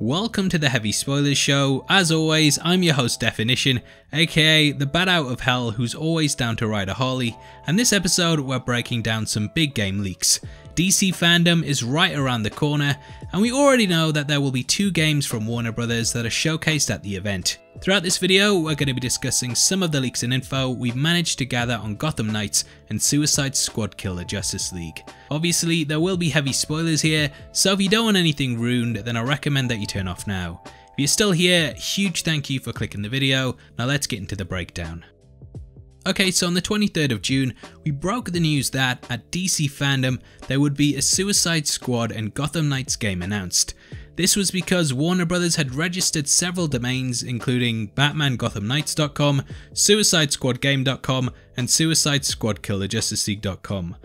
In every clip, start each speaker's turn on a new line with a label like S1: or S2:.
S1: Welcome to the Heavy Spoilers Show. As always, I'm your host Definition, aka the bat out of hell who's always down to ride a Harley, and this episode we're breaking down some big game leaks. DC Fandome is right around the corner, and we already know that there will be 2 games from Warner Brothers that are showcased at the event. Throughout this video, we're going to be discussing some of the leaks and info we've managed to gather on Gotham Knights and Suicide Squad Kill the Justice League. Obviously, there will be heavy spoilers here, so if you don't want anything ruined, then I recommend that you turn off now. If you're still here, huge thank you for clicking the video. Now let's get into the breakdown. Okay, so on the 23rd of June, we broke the news that at DC Fandome, there would be a Suicide Squad and Gotham Knights game announced. This was because Warner Brothers had registered several domains including BatmanGothamKnights.com, SuicideSquadGame.com, and SuicideSquadKillTheJusticeLeague.com.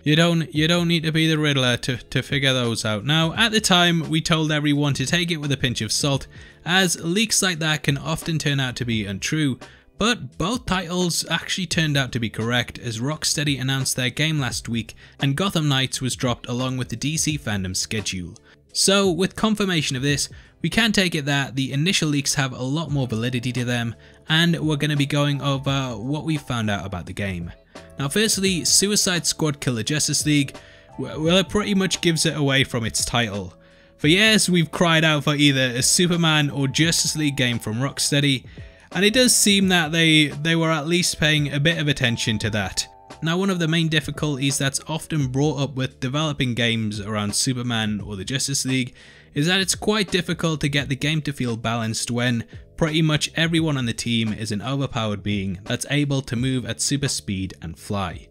S1: You don't need to be the Riddler to figure those out. Now, at the time, we told everyone to take it with a pinch of salt, as leaks like that can often turn out to be untrue. But both titles actually turned out to be correct, as Rocksteady announced their game last week and Gotham Knights was dropped along with the DC Fandome Schedule. So with confirmation of this, we can take it that the initial leaks have a lot more validity to them, and we're going to be going over what we found out about the game. Now firstly, Suicide Squad Kill the Justice League, well, it pretty much gives it away from its title. For years we've cried out for either a Superman or Justice League game from Rocksteady, and it does seem that they were at least paying a bit of attention to that. Now, one of the main difficulties that's often brought up with developing games around Superman or the Justice League is that it's quite difficult to get the game to feel balanced when pretty much everyone on the team is an overpowered being that's able to move at super speed and fly.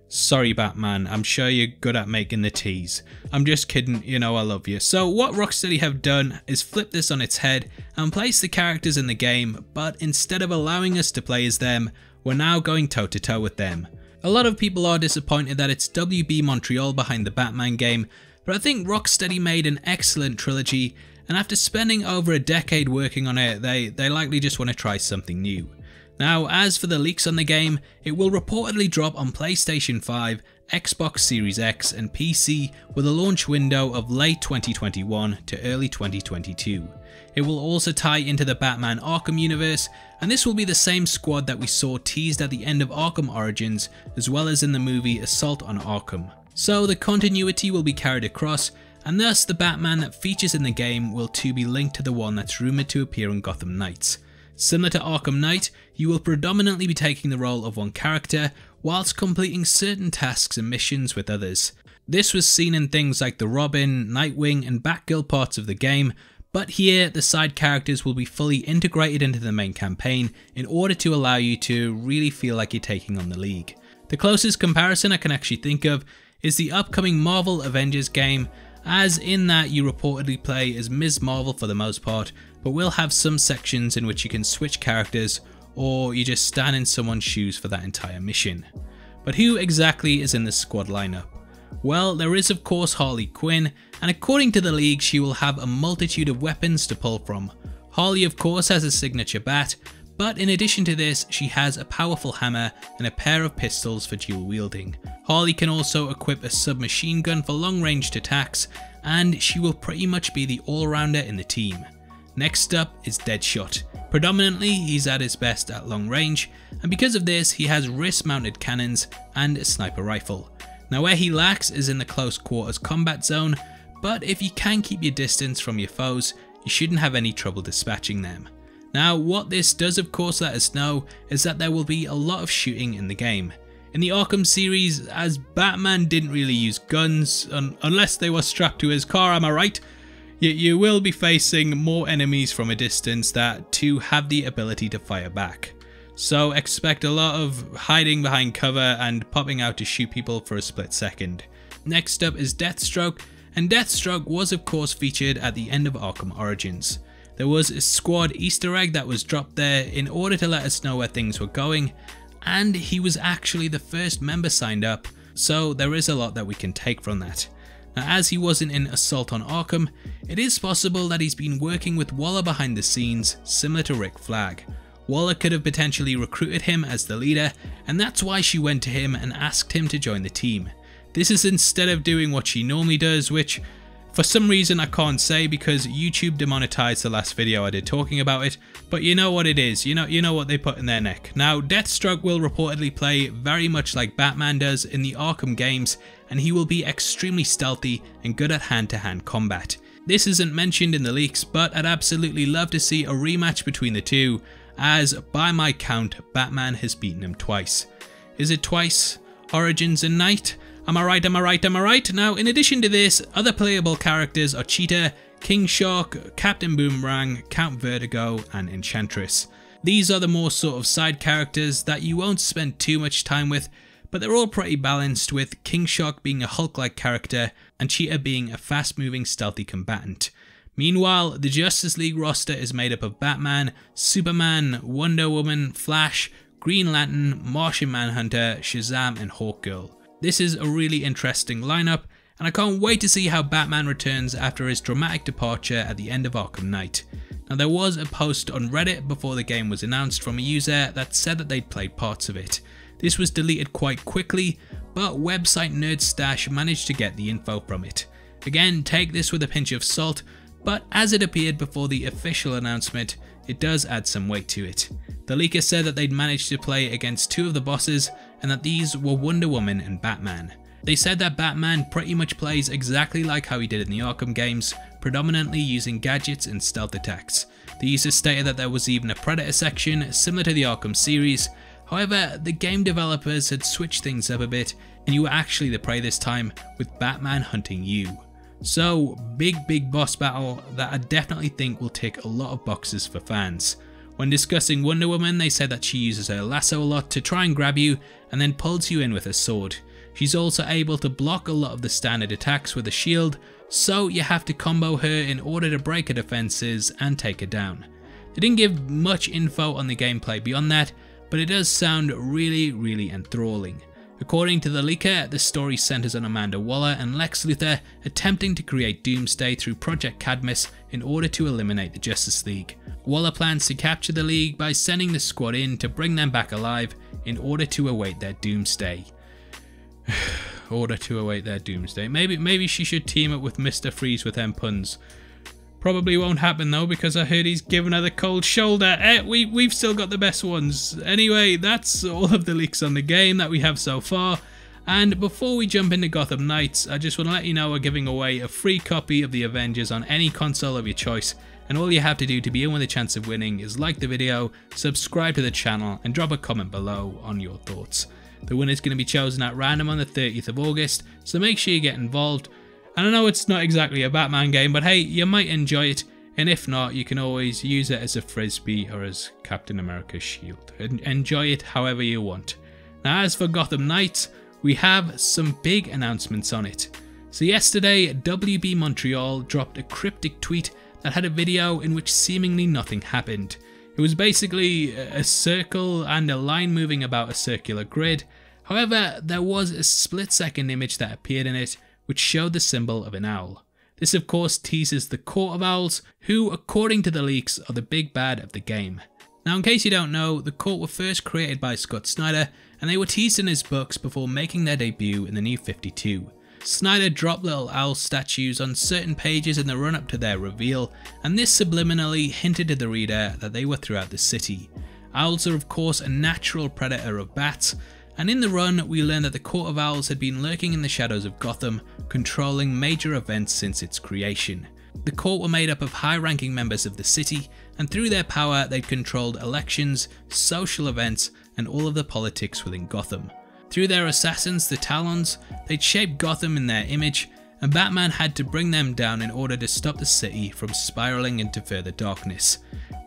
S1: Sorry Batman, I'm sure you're good at making the tease. I'm just kidding, you know I love you. So what Rocksteady have done is flip this on its head and place the characters in the game, but instead of allowing us to play as them, we're now going toe to toe with them. A lot of people are disappointed that it's WB Montreal behind the Batman game, but I think Rocksteady made an excellent trilogy, and after spending over a decade working on it, they likely just want to try something new. Now, as for the leaks on the game, it will reportedly drop on PlayStation 5, Xbox Series X and PC with a launch window of late 2021 to early 2022. It will also tie into the Batman Arkham universe, and this will be the same squad that we saw teased at the end of Arkham Origins, as well as in the movie Assault on Arkham. So the continuity will be carried across, and thus the Batman that features in the game will too be linked to the one that's rumoured to appear in Gotham Knights. Similar to Arkham Knight, you will predominantly be taking the role of one character, whilst completing certain tasks and missions with others. This was seen in things like the Robin, Nightwing and Batgirl parts of the game, but here the side characters will be fully integrated into the main campaign in order to allow you to really feel like you're taking on the League. The closest comparison I can actually think of is the upcoming Marvel Avengers game, as in that you reportedly play as Ms. Marvel for the most part, but will have some sections in which you can switch characters or you just stand in someone's shoes for that entire mission. But who exactly is in the squad lineup? Well, there is of course Harley Quinn, and according to the League she will have a multitude of weapons to pull from. Harley of course has a signature bat, but in addition to this she has a powerful hammer and a pair of pistols for dual wielding. Harley can also equip a submachine gun for long ranged attacks, and she will pretty much be the all-rounder in the team. Next up is Deadshot. Predominantly he's at his best at long range, and because of this he has wrist mounted cannons and a sniper rifle. Now where he lacks is in the close quarters combat zone, but if you can keep your distance from your foes, you shouldn't have any trouble dispatching them. Now what this does of course let us know is that there will be a lot of shooting in the game. In the Arkham series, as Batman didn't really use guns unless they were strapped to his car, am I right? You will be facing more enemies from a distance that too have the ability to fire back. So expect a lot of hiding behind cover and popping out to shoot people for a split second. Next up is Deathstroke, and Deathstroke was of course featured at the end of Arkham Origins. There was a squad Easter egg that was dropped there in order to let us know where things were going, and he was actually the first member signed up, so there is a lot that we can take from that. Now as he wasn't in Assault on Arkham, it is possible that he's been working with Waller behind the scenes, similar to Rick Flag. Waller could have potentially recruited him as the leader, and that's why she went to him and asked him to join the team. This is instead of doing what she normally does, which For some reason I can't say because YouTube demonetized the last video I did talking about it, but you know what it is, you know what they put in their neck. Now Deathstroke will reportedly play very much like Batman does in the Arkham games, and he will be extremely stealthy and good at hand-to-hand combat. This isn't mentioned in the leaks, but I'd absolutely love to see a rematch between the two, as by my count Batman has beaten him twice. Is it twice? Origins and Night? Am I right? Am I right? Am I right? Now, in addition to this, other playable characters are Cheetah, King Shark, Captain Boomerang, Count Vertigo, and Enchantress. These are the more sort of side characters that you won't spend too much time with, but they're all pretty balanced, with King Shark being a Hulk-like character and Cheetah being a fast-moving stealthy combatant. Meanwhile, the Justice League roster is made up of Batman, Superman, Wonder Woman, Flash, Green Lantern, Martian Manhunter, Shazam, and Hawkgirl. This is a really interesting lineup, and I can't wait to see how Batman returns after his dramatic departure at the end of Arkham Knight. Now there was a post on Reddit before the game was announced from a user that said that they'd played parts of it. This was deleted quite quickly, but website NerdStash managed to get the info from it. Again, take this with a pinch of salt, but as it appeared before the official announcement, it does add some weight to it. The leaker said that they'd managed to play against two of the bosses, and that these were Wonder Woman and Batman. They said that Batman pretty much plays exactly like how he did in the Arkham games, predominantly using gadgets and stealth attacks. The user stated that there was even a Predator section similar to the Arkham series. However, the game developers had switched things up a bit, and you were actually the prey this time, with Batman hunting you. So, big boss battle that I definitely think will tick a lot of boxes for fans. When discussing Wonder Woman, they said that she uses her lasso a lot to try and grab you, and then pulls you in with her sword. She's also able to block a lot of the standard attacks with a shield, so you have to combo her in order to break her defenses and take her down. They didn't give much info on the gameplay beyond that, but it does sound really enthralling. According to the leaker, the story centers on Amanda Waller and Lex Luthor attempting to create Doomsday through Project Cadmus in order to eliminate the Justice League. Waller plans to capture the League by sending the squad in to bring them back alive in order to await their Doomsday. Maybe she should team up with Mr. Freeze with them puns. Probably won't happen though, because I heard he's given her the cold shoulder. We've still got the best ones. Anyway, that's all of the leaks on the game that we have so far. And before we jump into Gotham Knights, I just want to let you know we're giving away a free copy of the Avengers on any console of your choice. And all you have to do to be in with a chance of winning is like the video, subscribe to the channel, and drop a comment below on your thoughts. The winner is going to be chosen at random on the 30th of August, so make sure you get involved. And I know it's not exactly a Batman game, but hey, you might enjoy it, and if not, you can always use it as a frisbee or as Captain America's shield. Enjoy it however you want. Now as for Gotham Knights, we have some big announcements on it. So yesterday, WB Montreal dropped a cryptic tweet that had a video in which seemingly nothing happened. It was basically a circle and a line moving about a circular grid. However, there was a split-second image that appeared in it, which showed the symbol of an owl. This of course teases the Court of Owls, who according to the leaks are the big bad of the game. Now in case you don't know, the Court were first created by Scott Snyder, and they were teased in his books before making their debut in the New 52. Snyder dropped little owl statues on certain pages in the run up to their reveal, and this subliminally hinted to the reader that they were throughout the city. Owls are of course a natural predator of bats, and in the run we learned that the Court of Owls had been lurking in the shadows of Gotham, controlling major events since its creation. The court were made up of high-ranking members of the city, and through their power they'd controlled elections, social events, and all of the politics within Gotham. Through their assassins, the Talons, they'd shaped Gotham in their image, and Batman had to bring them down in order to stop the city from spiraling into further darkness.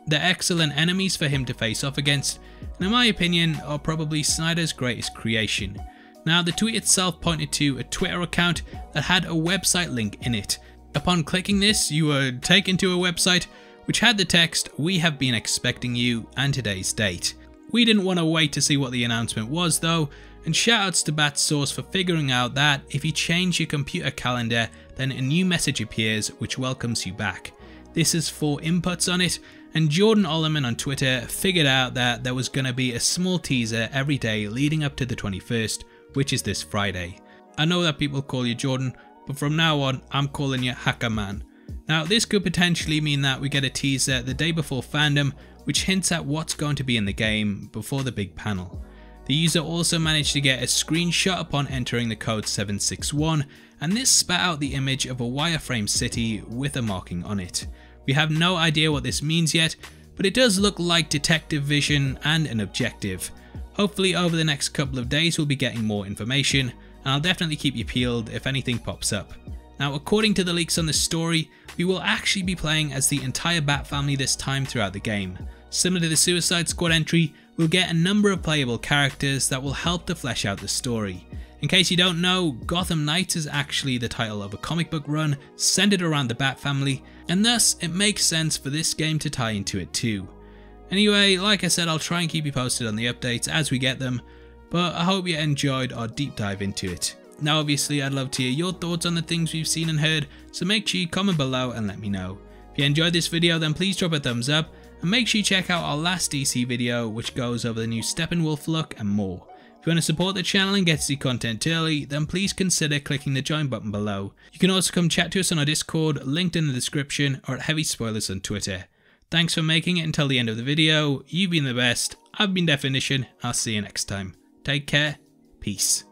S1: They're excellent enemies for him to face off against, and in my opinion are probably Snyder's greatest creation. Now the tweet itself pointed to a Twitter account that had a website link in it. Upon clicking this, you were taken to a website which had the text, "We have been expecting you," and today's date. We didn't want to wait to see what the announcement was though, and shoutouts to BatSource for figuring out that if you change your computer calendar, then a new message appears which welcomes you back. This is 4 inputs on it, and Jordan Ollerman on Twitter figured out that there was going to be a small teaser every day leading up to the 21st, which is this Friday. I know that people call you Jordan, but from now on I'm calling you Hacker Man. Now this could potentially mean that we get a teaser the day before fandom which hints at what's going to be in the game before the big panel. The user also managed to get a screenshot upon entering the code 761, and this spat out the image of a wireframe city with a marking on it. We have no idea what this means yet, but it does look like detective vision and an objective. Hopefully over the next couple of days we'll be getting more information, and I'll definitely keep you peeled if anything pops up. Now according to the leaks on this story, we will actually be playing as the entire Bat family this time throughout the game. Similar to the Suicide Squad entry, we'll get a number of playable characters that will help to flesh out the story. In case you don't know, Gotham Knights is actually the title of a comic book run centered around the Bat family, and thus it makes sense for this game to tie into it too. Anyway, like I said, I'll try and keep you posted on the updates as we get them, but I hope you enjoyed our deep dive into it. Now obviously I'd love to hear your thoughts on the things we've seen and heard, so make sure you comment below and let me know. If you enjoyed this video then please drop a thumbs up, and make sure you check out our last DC video which goes over the new Steppenwolf look and more. If you want to support the channel and get to see content early, then please consider clicking the join button below. You can also come chat to us on our Discord, linked in the description, or at Heavy Spoilers on Twitter. Thanks for making it until the end of the video, you've been the best, I've been Definition, I'll see you next time. Take care, peace.